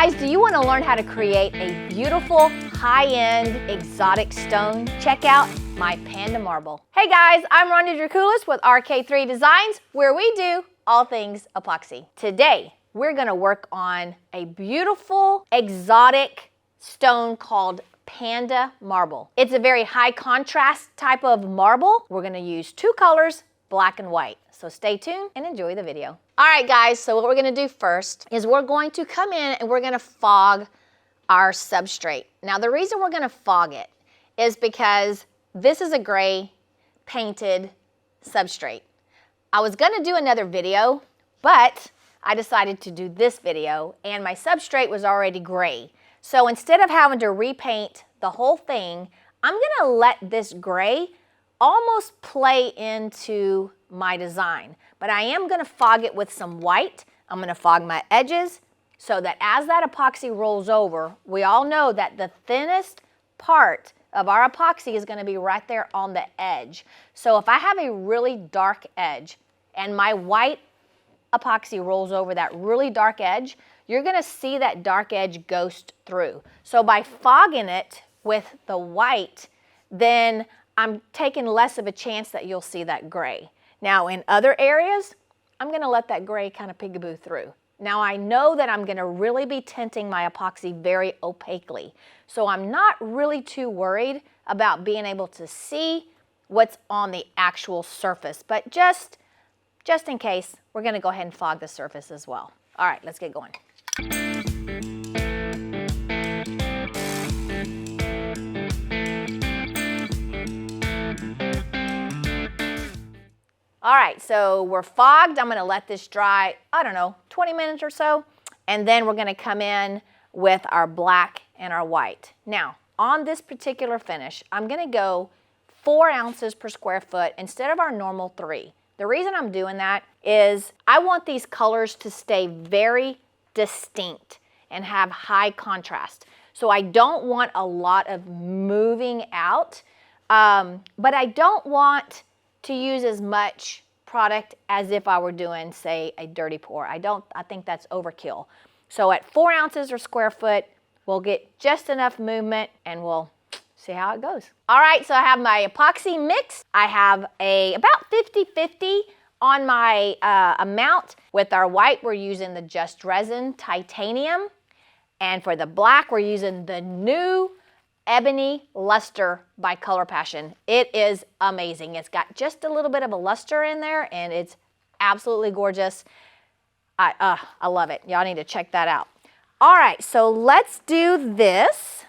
guys, do you want to learn how to create a beautiful, high-end, exotic stone? Check out my Panda marble. Hey guys, I'm Rhonda Dracoulis with RK3 Designs, where we do all things epoxy. Today, we're going to work on a beautiful, exotic stone called Panda marble. It's a very high contrast type of marble. We're going to use two colors, black and white. So stay tuned and enjoy the video. All right guys, so what we're going to do first is we're going to come in and we're going to fog our substrate. Now the reason we're going to fog it is because this is a gray painted substrate. I was going to do another video, but I decided to do this video and my substrate was already gray. So instead of having to repaint the whole thing, I'm going to let this gray almost play into my design. But I am going to fog it with some white. I'm going to fog my edges so that as that epoxy rolls over, we all know that the thinnest part of our epoxy is going to be right there on the edge. So if I have a really dark edge and my white epoxy rolls over that really dark edge, you're going to see that dark edge ghost through. So by fogging it with the white, then I'm taking less of a chance that you'll see that gray. Now in other areas, I'm going to let that gray kind of peekaboo through. Now I know that I'm going to really be tinting my epoxy very opaquely. So I'm not really too worried about being able to see what's on the actual surface. But just in case, we're going to go ahead and fog the surface as well. All right, let's get going. All right, so we're fogged. I'm going to let this dry, I don't know, 20 minutes or so. And then we're going to come in with our black and our white. Now, on this particular finish, I'm going to go 4 ounces per square foot instead of our normal 3. The reason I'm doing that is I want these colors to stay very distinct and have high contrast. So I don't want a lot of moving out, but I don't want to use as much product as if I were doing, say, a dirty pour. I think that's overkill. So at 4 ounces per square foot, we'll get just enough movement and we'll see how it goes. All right, so I have my epoxy mix. I have about 50-50 on my amount. With our white, we're using the Just Resin Titanium. And for the black, we're using the new Ebony Luster by Color Passion. It is amazing. It's got just a little bit of a luster in there and it's absolutely gorgeous. I love it. Y'all need to check that out. All right, so let's do this.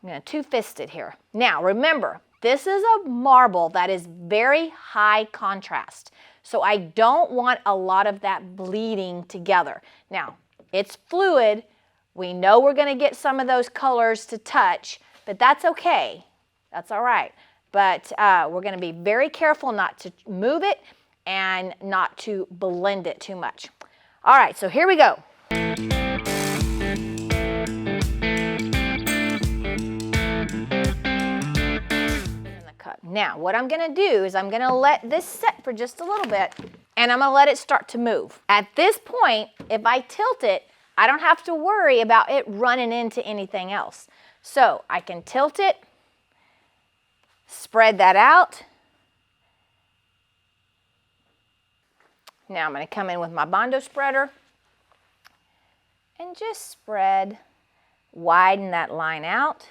I'm going to two-fist it here. Now remember, this is a marble that is very high contrast. So I don't want a lot of that bleeding together. Now, it's fluid. We know we're going to get some of those colors to touch, but that's okay. That's all right. But we're going to be very careful not to move it and not to blend it too much. All right, so here we go. Now, what I'm going to do is I'm going to let this set for just a little bit, and I'm going to let it start to move. At this point, if I tilt it, I don't have to worry about it running into anything else. So I can tilt it, spread that out. Now I'm going to come in with my Bondo spreader and just spread, widen that line out.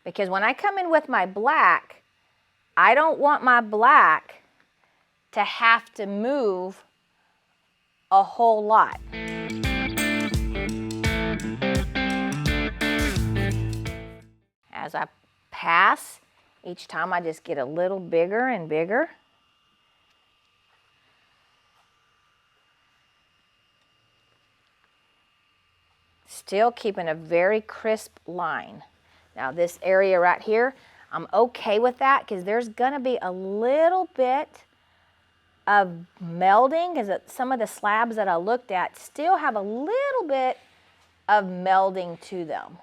Because when I come in with my black, I don't want my black to have to move a whole lot. As I pass, each time I just get a little bigger and bigger. Still keeping a very crisp line. Now this area right here, I'm okay with that because there's going to be a little bit of melding because some of the slabs that I looked at still have a little bit of melding to them.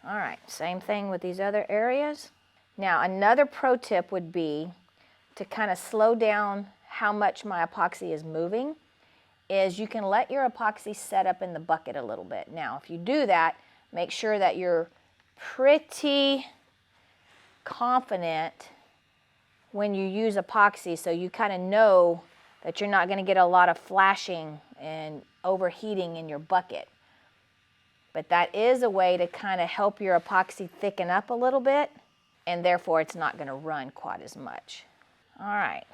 All right, same thing with these other areas. Now another pro tip would be to kind of slow down how much my epoxy is moving is you can let your epoxy set up in the bucket a little bit. Now, if you do that, make sure that you're pretty confident when you use epoxy, so you kind of know that you're not going to get a lot of flashing and overheating in your bucket. But that is a way to kind of help your epoxy thicken up a little bit, and therefore it's not going to run quite as much. All right,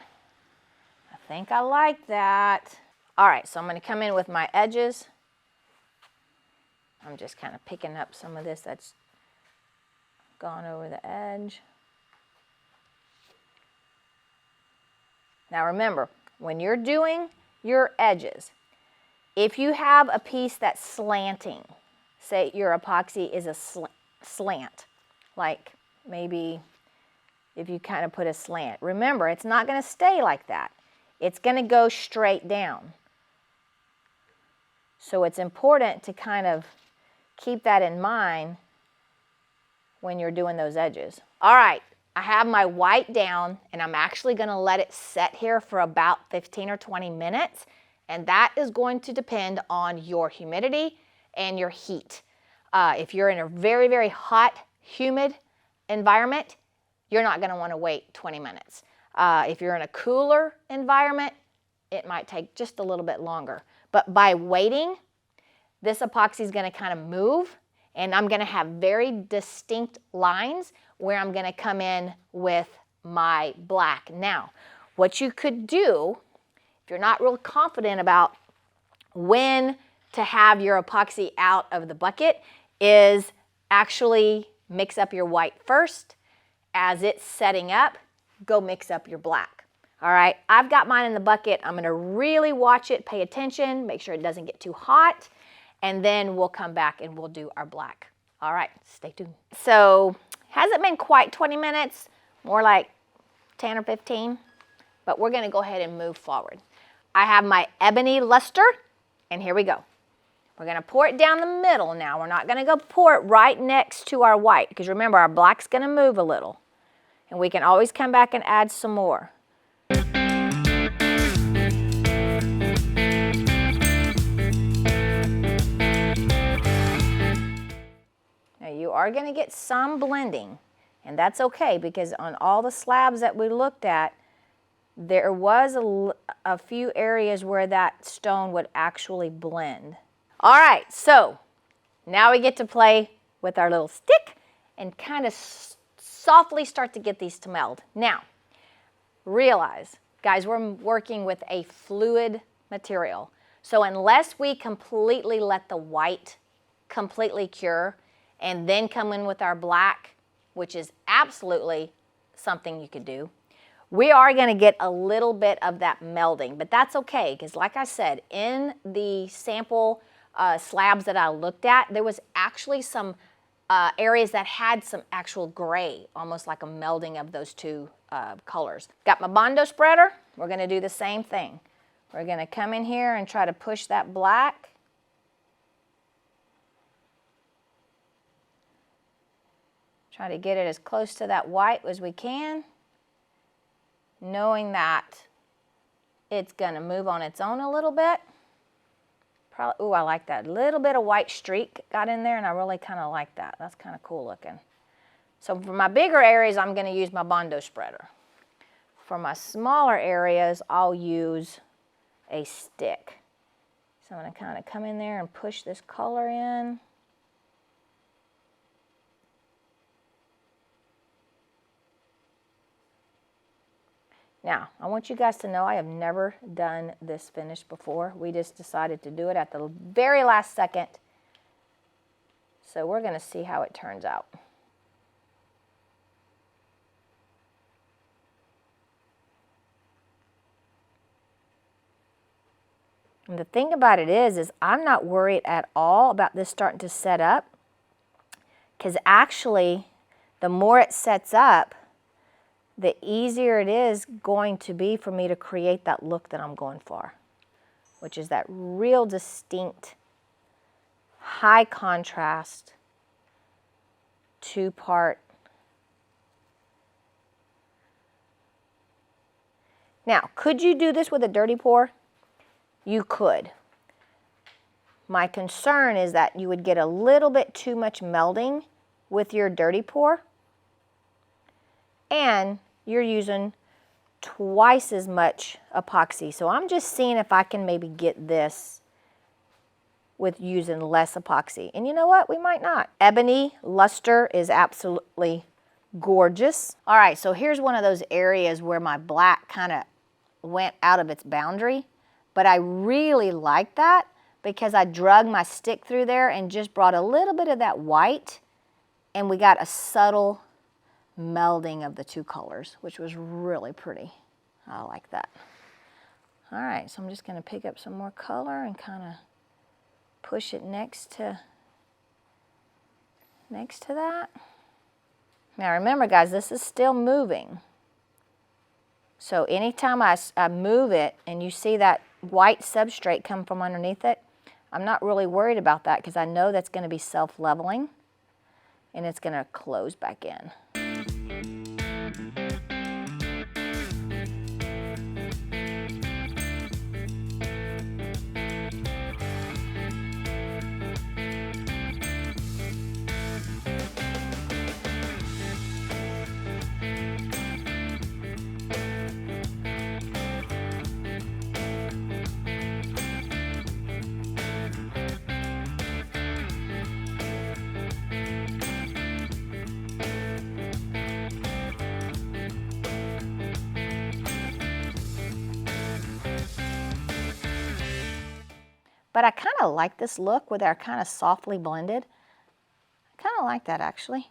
I think I like that. All right, so I'm going to come in with my edges. I'm just kind of picking up some of this that's gone over the edge. Now remember, when you're doing your edges, if you have a piece that's slanting, say your epoxy is a slant, like maybe if you kind of put a slant, remember it's not going to stay like that. It's going to go straight down. So it's important to kind of keep that in mind when you're doing those edges. All right, I have my white down, and I'm actually going to let it set here for about 15 or 20 minutes, and that is going to depend on your humidity and your heat. If you're in a very, very hot, humid environment, you're not going to want to wait 20 minutes. If you're in a cooler environment, it might take just a little bit longer. But by waiting, this epoxy is going to kind of move, and I'm going to have very distinct lines where I'm going to come in with my black. Now, what you could do, if you're not real confident about when to have your epoxy out of the bucket, is actually mix up your white first. As it's setting up, go mix up your black. All right, I've got mine in the bucket. I'm going to really watch it, pay attention, make sure it doesn't get too hot, and then we'll come back and we'll do our black. All right, stay tuned. So, hasn't been quite 20 minutes, more like 10 or 15, but we're going to go ahead and move forward. I have my ebony luster, and here we go. We're going to pour it down the middle now. We're not going to go pour it right next to our white, because remember, our black's going to move a little, and we can always come back and add some more. Now you are going to get some blending, and that's okay, because on all the slabs that we looked at, there was a few areas where that stone would actually blend. All right, so now we get to play with our little stick and kind of softly start to get these to meld. Now, realize, guys, we're working with a fluid material. So unless we completely let the white completely cure and then come in with our black, which is absolutely something you could do, we are going to get a little bit of that melding, but that's okay, because like I said, in the sample slabs that I looked at, there was actually some areas that had some actual gray, almost like a melding of those two colors. Got my Bondo spreader. We're going to do the same thing. We're going to come in here and try to push that black. Try to get it as close to that white as we can, knowing that it's going to move on its own a little bit. Probably, ooh, I like that. A little bit of white streak got in there, and I really kind of like that. That's kind of cool looking. So for my bigger areas, I'm going to use my Bondo spreader. For my smaller areas, I'll use a stick. So I'm going to kind of come in there and push this color in. Now, I want you guys to know I have never done this finish before. We just decided to do it at the very last second. So we're going to see how it turns out. And the thing about it is I'm not worried at all about this starting to set up, because actually the more it sets up, the easier it is going to be for me to create that look that I'm going for, which is that real distinct, high contrast, two-part. Now, could you do this with a dirty pour? you could. My concern is that you would get a little bit too much melding with your dirty pour, and you're using twice as much epoxy. So I'm just seeing if I can maybe get this with using less epoxy. And you know what? We might not. Ebony luster is absolutely gorgeous. All right, so here's one of those areas where my black kind of went out of its boundary, but I really like that because I drug my stick through there and just brought a little bit of that white, and we got a subtle melding of the two colors, which was really pretty. I like that. All right, so I'm just gonna pick up some more color and kind of push it next to that. Now remember guys, this is still moving. So anytime I move it and you see that white substrate come from underneath it, I'm not really worried about that because I know that's gonna be self-leveling and it's gonna close back in. But I kind of like this look with our kind of softly blended. I kind of like that actually.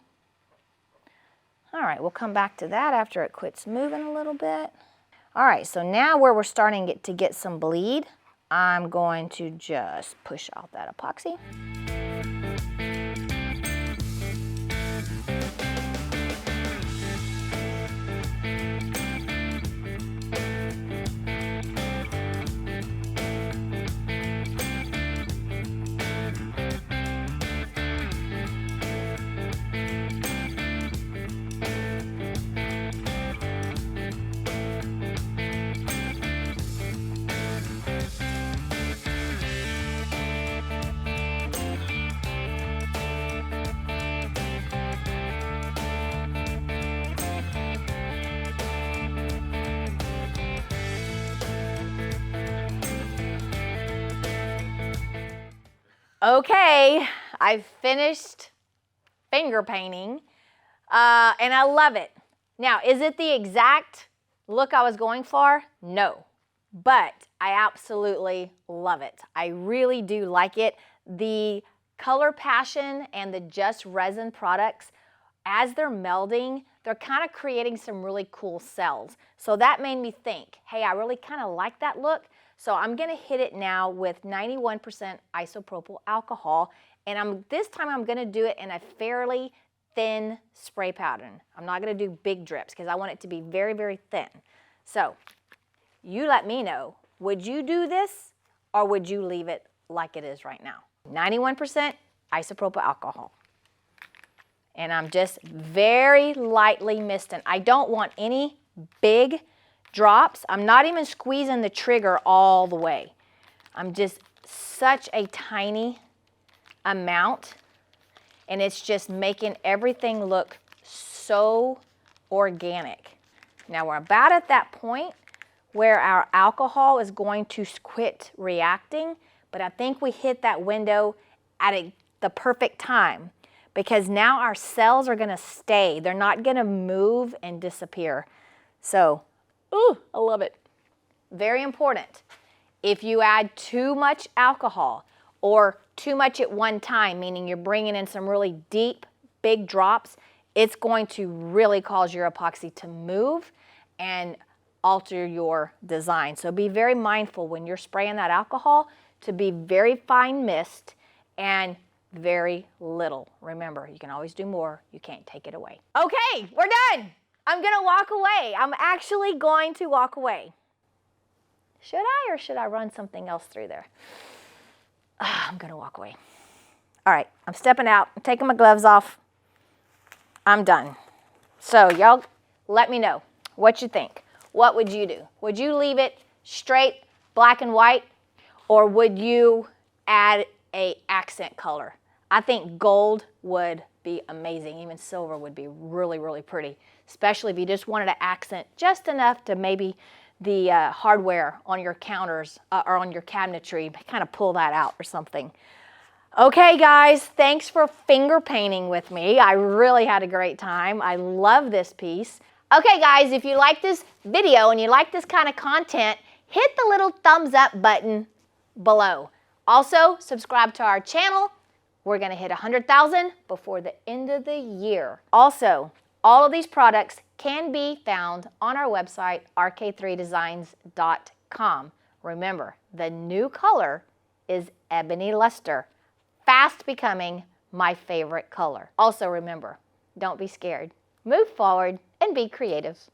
All right, we'll come back to that after it quits moving a little bit. All right, so now where we're starting to get some bleed, I'm going to just push out that epoxy. Okay, I've finished finger painting and I love it. Now, is it the exact look I was going for? No, but I absolutely love it. I really do like it. The Color Passion and the Just Resin products, as they're melding, they're kind of creating some really cool cells. So that made me think, hey, I really kind of like that look. So I'm gonna hit it now with 91% isopropyl alcohol, and this time I'm gonna do it in a fairly thin spray pattern. I'm not gonna do big drips because I want it to be very, very thin. So you let me know, would you do this or would you leave it like it is right now? 91% isopropyl alcohol. And I'm just very lightly misting. I don't want any big drops. I'm not even squeezing the trigger all the way. I'm just such a tiny amount, and it's just making everything look so organic. Now we're about at that point where our alcohol is going to quit reacting, but I think we hit that window at the perfect time because now our cells are gonna stay. They're not gonna move and disappear. So, ooh, I love it. Very important. If you add too much alcohol or too much at one time, meaning you're bringing in some really deep, big drops, it's going to really cause your epoxy to move and alter your design. So be very mindful when you're spraying that alcohol to be very fine mist and very little. Remember, you can always do more. You can't take it away. Okay, we're done. I'm gonna walk away. I'm actually going to walk away. Should I or should I run something else through there? I'm gonna walk away. All right, I'm stepping out. I'm taking my gloves off. I'm done. So y'all let me know what you think. What would you do? Would you leave it straight black and white? Or would you add a accent color? I think gold would be amazing. Even silver would be really, really pretty, especially if you just wanted to accent just enough to maybe the hardware on your counters or on your cabinetry, kind of pull that out or something. Okay guys, thanks for finger painting with me. I really had a great time. I love this piece. Okay guys, if you like this video and you like this kind of content, hit the little thumbs up button below. Also, subscribe to our channel. We're gonna hit 100,000 before the end of the year. Also, all of these products can be found on our website, RK3designs.com. Remember, the new color is ebony luster, fast becoming my favorite color. Also remember, don't be scared. Move forward and be creative.